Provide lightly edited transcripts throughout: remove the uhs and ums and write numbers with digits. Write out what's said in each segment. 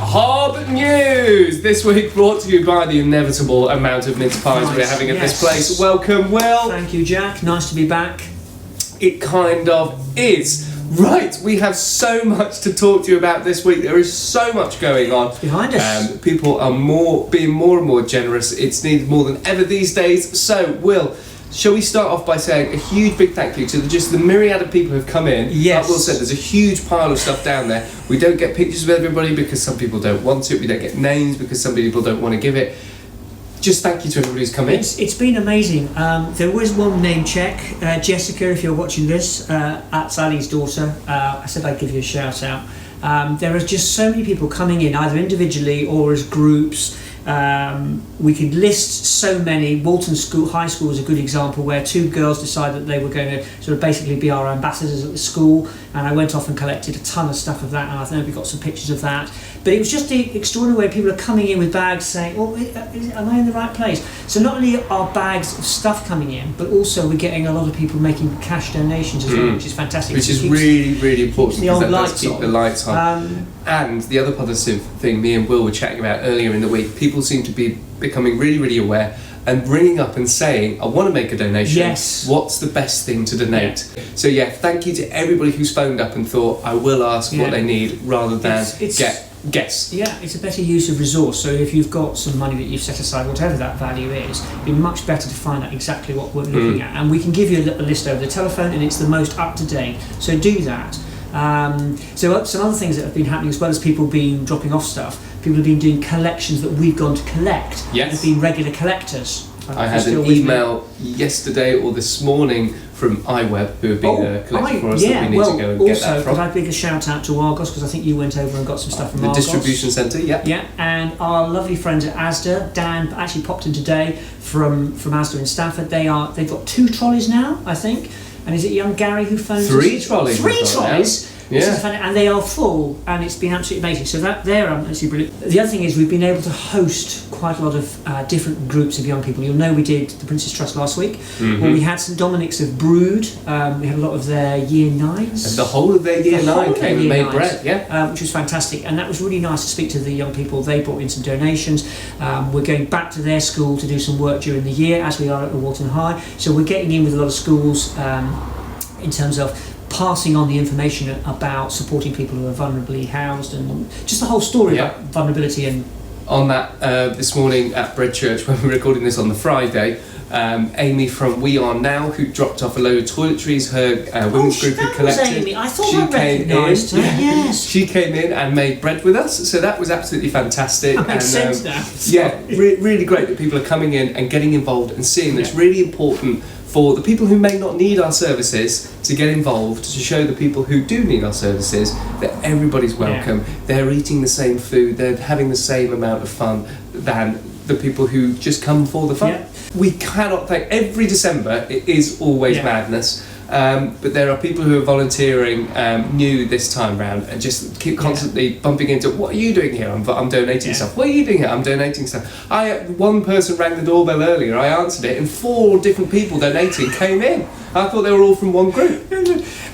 HoBNews! This week brought to you by the inevitable amount of mince pies we're having at this place. Welcome, Will. Thank you, Jack. Nice to be back. It kind of is. Right, we have so much to talk to you about this week. There is so much going on. It's behind us. People are being more and more generous. It's needed more than ever these days. So, Will, shall we start off by saying a huge big thank you to the myriad of people who've come in. Yes. Like Will said, there's a huge pile of stuff down there. We don't get pictures of everybody because some people don't want it. We don't get names because some people don't want to give it. Just thank you to everybody who's come in. It's been amazing. There was one name check. Jessica, if you're watching this, at Sally's daughter, I said I'd give you a shout out. There are just so many people coming in, either individually or as groups. We could list so many. Walton High School is a good example where two girls decided that they were going to sort of basically be our ambassadors at the school, and I went off and collected a ton of stuff of that, and I think we got some pictures of that. But it was just the extraordinary way people are coming in with bags saying, oh, am I in the right place? So not only are bags of stuff coming in, but also we're getting a lot of people making cash donations as well, which is fantastic. Which is really, really important because that does keep the lights on. And the other positive thing me and Will were chatting about earlier in the week, people seem to be becoming really, really aware and ringing up and saying, I want to make a donation. Yes. What's the best thing to donate? Yeah. So yeah, thank you to everybody who's phoned up and thought, I will ask what they need rather than guess. Yeah, it's a better use of resource. So if you've got some money that you've set aside, whatever that value is, it'd be much better to find out exactly what we're looking at. And we can give you a list over the telephone, and it's the most up to date. So do that. So some other things that have been happening, as well as people being dropping off stuff, people have been doing collections that we've gone to collect. Yes. Have been regular collectors. I had an email yesterday or this morning from iWeb, who have been collecting for us that we need to go and get that from. Also, could I big a shout out to Argos, because I think you went over and got some stuff from Argos. The distribution centre, yeah. Yeah, and our lovely friends at Asda, Dan actually popped in today from Asda in Stafford. They've got 2 trolleys now, I think. And is it young Gary who phones 3 trolleys. 3 trolleys? Yeah. And they are full, and it's been absolutely amazing. So they're absolutely brilliant. The other thing is we've been able to host quite a lot of different groups of young people. You'll know we did the Princess Trust last week. Well, we had St Dominic's of Brood. We had a lot of their Year 9s. And the whole of their Year 9 came and made bread, which was fantastic. And that was really nice to speak to the young people. They brought in some donations. We're going back to their school to do some work during the year, as we are at the Walton High. So we're getting in with a lot of schools in terms of passing on the information about supporting people who are vulnerably housed, and just the whole story about vulnerability. And on that this morning at Bread Church, when we were recording this on the Friday, Amy from We Are Now, who dropped off a load of toiletries, her women's group had collected. Amy. I thought I recognised her. Yes. She came in and made bread with us, so that was absolutely fantastic. That makes sense now. Yeah, really great that people are coming in and getting involved and seeing that it's really important for the people who may not need our services to get involved, to show the people who do need our services that everybody's welcome. They're eating the same food, they're having the same amount of fun than the people who just come for the fun. We cannot thank, every December it is always madness, but there are people who are volunteering new this time round and just keep constantly bumping into, what are you doing here? I'm donating stuff. What are you doing here? I'm donating stuff. One person rang the doorbell earlier, I answered it, and 4 different people donating came in. I thought they were all from one group.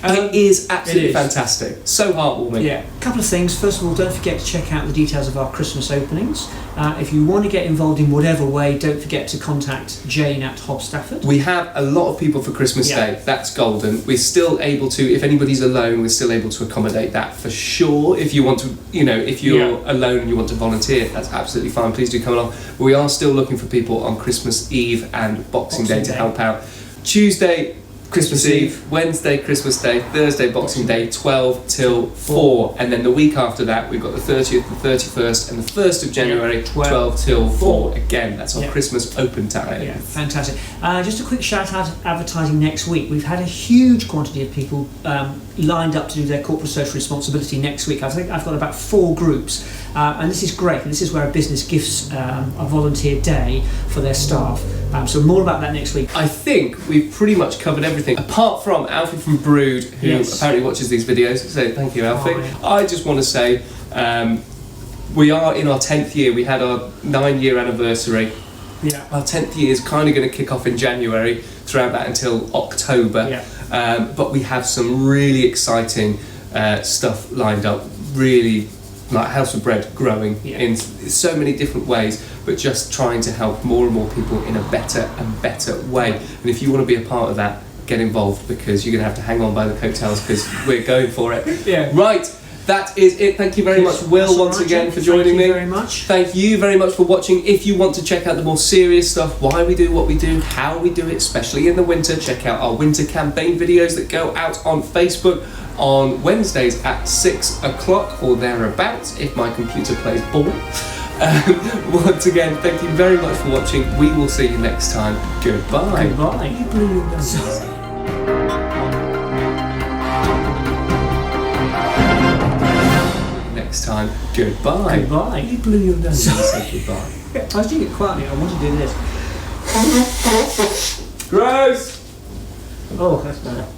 It is absolutely fantastic. So heartwarming. Yeah. A couple of things. First of all, don't forget to check out the details of our Christmas openings. If you want to get involved in whatever way, don't forget to contact Jane at Hob Stafford. We have a lot of people for Christmas Day. That's golden. We're still able to, if anybody's alone, we're still able to accommodate that for sure. If you want to, if you're alone and you want to volunteer, that's absolutely fine. Please do come along. But we are still looking for people on Christmas Eve and Boxing Day to help out. Tuesday, Christmas Eve, Wednesday, Christmas Day, Thursday, Boxing Day, 12 till 4. And then the week after that, we've got the 30th, the 31st, and the 1st of January, 12 till 4. Again, that's our Christmas open time. Yeah, fantastic. Just a quick shout out advertising next week. We've had a huge quantity of people lined up to do their corporate social responsibility next week. I think I've got about 4 groups. And this is great. And this is where a business gives a volunteer day for their staff. So more about that next week. I think we've pretty much covered everything, apart from Alfie from Brood, who apparently watches these videos. So thank you, Alfie. I just want to say we are in our 10th year. We had our 9-year anniversary. Our 10th year is kind of going to kick off in January, throughout that until October. But we have some really exciting stuff lined up. Really like House of Bread growing in so many different ways, but just trying to help more and more people in a better and better way. And if you want to be a part of that, get involved, because you're going to have to hang on by the coattails, because we're going for it. Right, that is it. Thank you very much, Will, once again for joining me. Thank you very much. Thank you very much for watching. If you want to check out the more serious stuff, why we do what we do, how we do it, especially in the winter, check out our winter campaign videos that go out on Facebook on Wednesdays at 6 o'clock or thereabouts, if my computer plays ball. Once again, thank you very much for watching. We will see you next time. Goodbye. Goodbye. You blew your nose. Next time. Goodbye. Goodbye. You blew your nose and said goodbye. I was doing it quietly. I want to do this. Gross! Oh, that's bad.